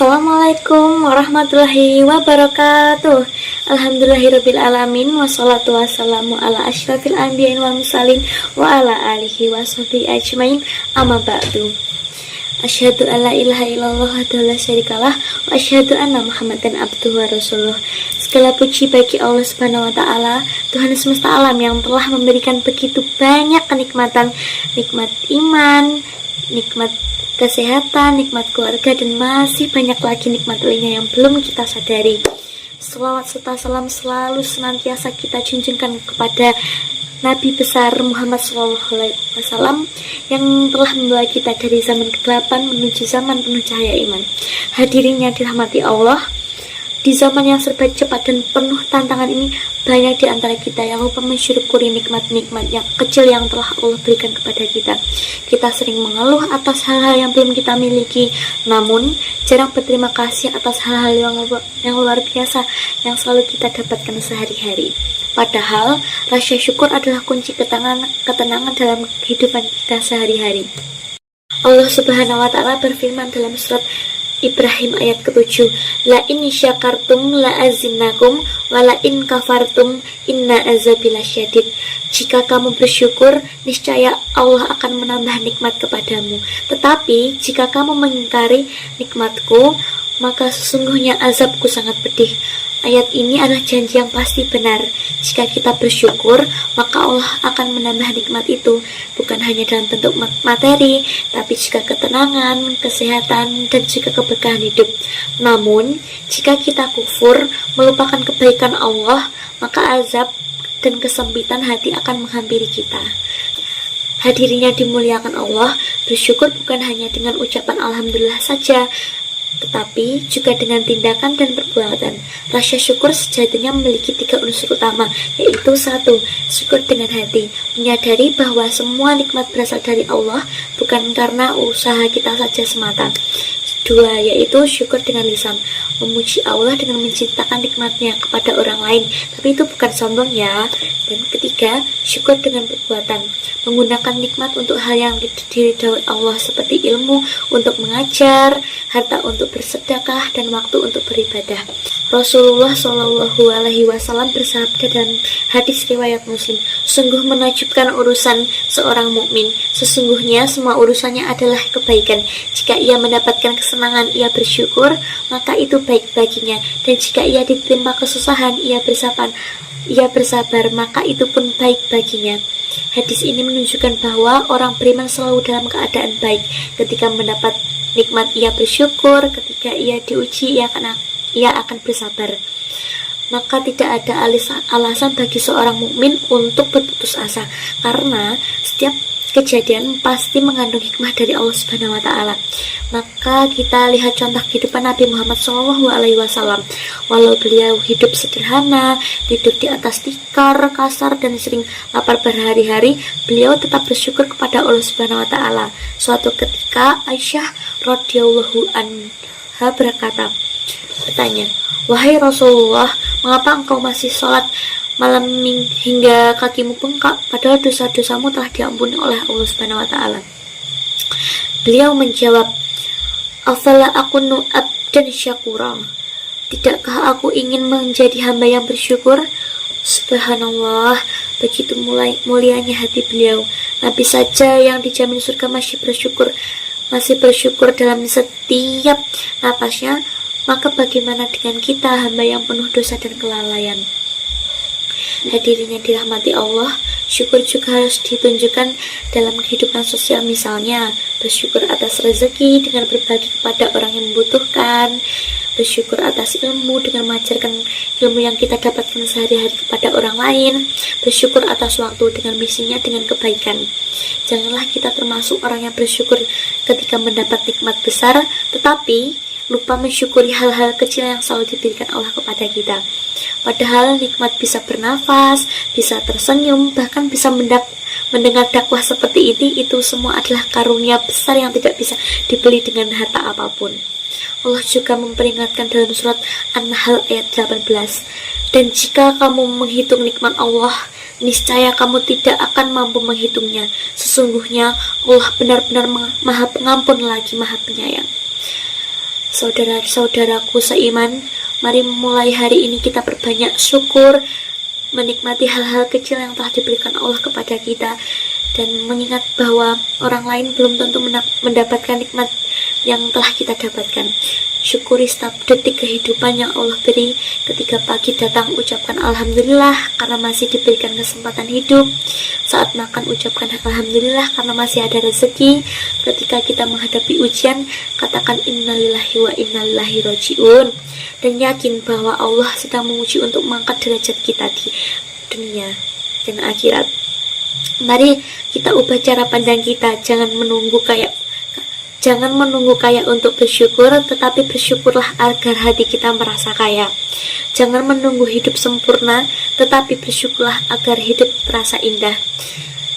Assalamualaikum warahmatullahi wabarakatuh. Alhamdulillahirabbil alamin wassalatu wassalamu ala asyrafil anbiya'i wal mursalin wa ala alihi washabihi ajmain. Amma ba'du. Asyhadu alla ilaha illallah wa la syarikalah wa asyhadu anna Muhammadan abduhu wa rasuluh. Segala puji bagi Allah Subhanahu wa taala, Tuhan semesta alam yang telah memberikan begitu banyak kenikmatan, nikmat iman, nikmat kesehatan, nikmat keluarga, dan masih banyak lagi nikmat lainnya yang belum kita sadari. Selawat serta salam selalu senantiasa kita junjungkan kepada Nabi besar Muhammad SAW yang telah membawa kita dari zaman kegelapan menuju zaman penuh cahaya iman. Hadirin yang dirahmati Allah, di zaman yang serba cepat dan penuh tantangan ini, banyak di antara kita yang lupa mensyukuri nikmat-nikmat yang kecil yang telah Allah berikan kepada kita. Kita sering mengeluh atas hal-hal yang belum kita miliki, namun jarang berterima kasih atas hal-hal yang luar biasa yang selalu kita dapatkan sehari-hari. Padahal rasa syukur adalah kunci ketenangan dalam kehidupan kita sehari-hari. Allah Subhanahu wa taala berfirman dalam surat Ibrahim ayat ke-7, la in syakartum la azinnakum wa la in kafartum inna azabi lasyadid. Jika kamu bersyukur, niscaya Allah akan menambah nikmat kepadamu. Tetapi jika kamu mengingkari nikmatku, maka sesungguhnya azabku sangat pedih. Ayat ini adalah janji yang pasti benar. Jika kita bersyukur, maka Allah akan menambah nikmat itu, bukan hanya dalam bentuk materi, tapi juga ketenangan, kesehatan, dan juga keberkahan hidup. Namun, jika kita kufur, melupakan kebaikan Allah, maka azab dan kesempitan hati akan menghampiri kita. Hadirin yang dimuliakan Allah, bersyukur bukan hanya dengan ucapan alhamdulillah saja, tetapi juga dengan tindakan dan perbuatan. Rasa syukur sejatinya memiliki 3 unsur utama, yaitu 1. Syukur dengan hati, menyadari bahwa semua nikmat berasal dari Allah, bukan karena usaha kita saja semata. 2. Yaitu syukur dengan lisan, memuji Allah dengan menceritakan nikmatnya kepada orang lain, tapi itu bukan sombong ya. Dan 3. Syukur dengan perbuatan, menggunakan nikmat untuk hal yang diridhoi Allah seperti ilmu untuk mengajar, harta untuk bersedekah, dan waktu untuk beribadah. Rasulullah Shallallahu Alaihi Wasallam bersabda dalam hadis riwayat Muslim, sungguh menakjubkan urusan seorang mukmin. Sesungguhnya semua urusannya adalah kebaikan. Jika ia mendapatkan kesenangan, ia bersyukur, maka itu baik baginya. Dan jika ia ditimpa kesusahan, ia bersabar, maka itu pun baik baginya. Hadis ini menunjukkan bahwa orang beriman selalu dalam keadaan baik. Ketika mendapat nikmat, ia bersyukur. Ketika ia diuji, ia akan bersabar. Maka tidak ada alasan bagi seorang mukmin untuk berputus asa, karena setiap kejadian pasti mengandung hikmah dari Allah Subhanahu wa taala. Maka kita lihat contoh kehidupan Nabi Muhammad SAW. Walau beliau hidup sederhana, tidur di atas tikar kasar, dan sering lapar berhari-hari, beliau tetap bersyukur kepada Allah Subhanahu wa taala. Suatu ketika Aisyah radhiyallahu anha bertanya, wahai Rasulullah, mengapa engkau masih sholat malam hingga kakimu bengkak, padahal dosa-dosamu telah diampuni oleh Allah Subhanahu wa taala? Beliau menjawab, afala akunu abdan syakura, tidakkah aku ingin menjadi hamba yang bersyukur? Subhanallah, begitu mulianya hati beliau. Nabi saja yang dijamin surga masih bersyukur dalam setiap napasnya, maka bagaimana dengan kita, hamba yang penuh dosa dan kelalaian? Hadirin yang dirahmati Allah, syukur juga harus ditunjukkan dalam kehidupan sosial, misalnya bersyukur atas rezeki dengan berbagi kepada orang yang membutuhkan, bersyukur atas ilmu dengan mengajarkan ilmu yang kita dapatkan sehari-hari kepada orang lain, bersyukur atas waktu dengan misinya dengan kebaikan. Janganlah kita termasuk orang yang bersyukur ketika mendapat nikmat besar, tetapi lupa mensyukuri hal-hal kecil yang selalu diberikan Allah kepada kita. Padahal nikmat bisa bernafas, bisa tersenyum, bahkan bisa mendengar dakwah seperti ini, itu semua adalah karunia besar yang tidak bisa dibeli dengan harta apapun. Allah juga memperingatkan dalam surat An-Nahl ayat 18, dan jika kamu menghitung nikmat Allah, niscaya kamu tidak akan mampu menghitungnya. Sesungguhnya Allah benar-benar Maha Pengampun lagi Maha Penyayang. Saudara-saudaraku seiman, mari mulai hari ini kita perbanyak syukur, menikmati hal-hal kecil yang telah diberikan Allah kepada kita, dan mengingat bahwa orang lain belum tentu mendapatkan nikmat yang telah kita dapatkan. Syukuri setiap detik kehidupan yang Allah beri. Ketika pagi datang, ucapkan Alhamdulillah karena masih diberikan kesempatan hidup. Saat makan, ucapkan Alhamdulillah karena masih ada rezeki. Ketika kita menghadapi ujian, katakan innalillahi wa innalillahi roji'un, dan yakin bahwa Allah sedang menguji untuk mengangkat derajat kita di dunia dan akhirat. Mari kita ubah cara pandang kita. Jangan menunggu kaya untuk bersyukur, tetapi bersyukurlah agar hati kita merasa kaya. Jangan menunggu hidup sempurna, tetapi bersyukurlah agar hidup terasa indah.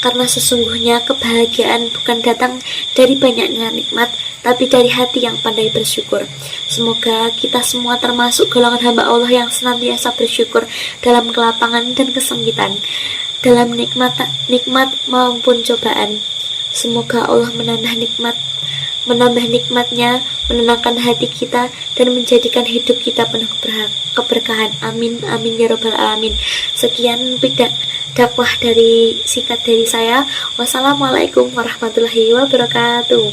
Karena sesungguhnya kebahagiaan bukan datang dari banyaknya nikmat, tapi dari hati yang pandai bersyukur. Semoga kita semua termasuk golongan hamba Allah yang senantiasa bersyukur dalam kelapangan dan kesempitan, dalam nikmat maupun cobaan. Semoga Allah menambah nikmatnya, menenangkan hati kita, dan menjadikan hidup kita penuh keberkahan. Amin, amin ya robbal alamin. Sekian dakwah singkat dari saya. Wassalamualaikum warahmatullahi wabarakatuh.